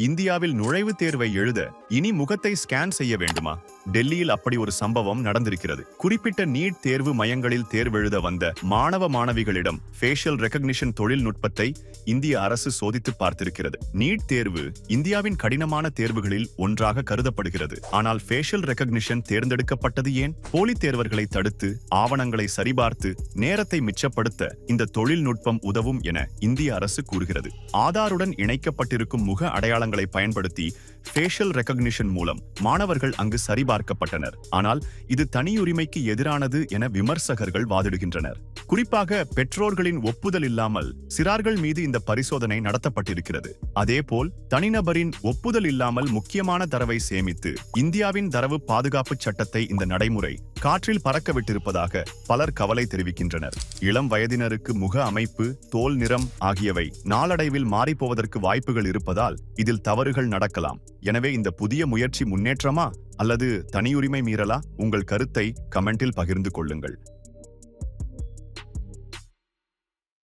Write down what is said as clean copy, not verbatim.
இந்தியாவில் நுழைவுத் தேர்வை எழுத இனி முகத்தை ஸ்கேன் செய்ய வேண்டுமா? டெல்லியில் அப்படி ஒரு சம்பவம் நடந்திருக்கிறது. குறிப்பிட்ட நீட் தேர்வு மையங்களில் தேர்வெழுத வந்த மாணவ மாணவிகளிடம் ஃபேஷியல் ரெகக்னிஷன் தொழில்நுட்பத்தை இந்திய அரசு சோதித்து பார்த்திருக்கிறது. நீட் தேர்வு இந்தியாவின் கடினமான தேர்வுகளில் ஒன்றாக கருதப்படுகிறது. ஆனால் ஃபேஷியல் ரெகக்னிஷன் தேர்ந்தெடுக்கப்பட்டது ஏன்? போலி தேர்வர்களை தடுத்து ஆவணங்களை சரிபார்த்து நேரத்தை மிச்சப்படுத்த இந்த தொழில்நுட்பம் உதவும் என இந்திய அரசு கூறுகிறது. ஆதாருடன் இணைக்கப்பட்டிருக்கும் முக அடையாளங்களை பயன்படுத்தி ஃபேஷியல் ரெகக்னிஷன் மூலம் மாணவர்கள் அங்கு சரிபார்க்கப்பட்டனர். ஆனால் இது தனியுரிமைக்கு எதிரானது என விமர்சகர்கள் வாதிடுகின்றனர். குறிப்பாக பெற்றோர்களின் ஒப்புதல் இல்லாமல் சிறார்கள் மீது இந்த பரிசோதனை நடத்தப்பட்டிருக்கிறது. அதேபோல் தனிநபரின் ஒப்புதல் இல்லாமல் முக்கியமான தரவை சேமித்து இந்தியாவின் தரவு பாதுகாப்பு சட்டத்தை இந்த நடைமுறை காற்றில் பறக்க விட்டிருப்பதாக பலர் கவலை தெரிவிக்கின்றனர். இளம் வயதினருக்கு முக அமைப்பு, தோல் நிறம் ஆகியவை நாளடைவில் மாறிப்போவதற்கு வாய்ப்புகள் இருப்பதால் இதில் தவறுகள் நடக்கலாம். எனவே இந்த புதிய முயற்சி முன்னேற்றமா அல்லது தனியுரிமை மீறலா? உங்கள் கருத்தை கமெண்டில் பகிர்ந்து கொள்ளுங்கள்.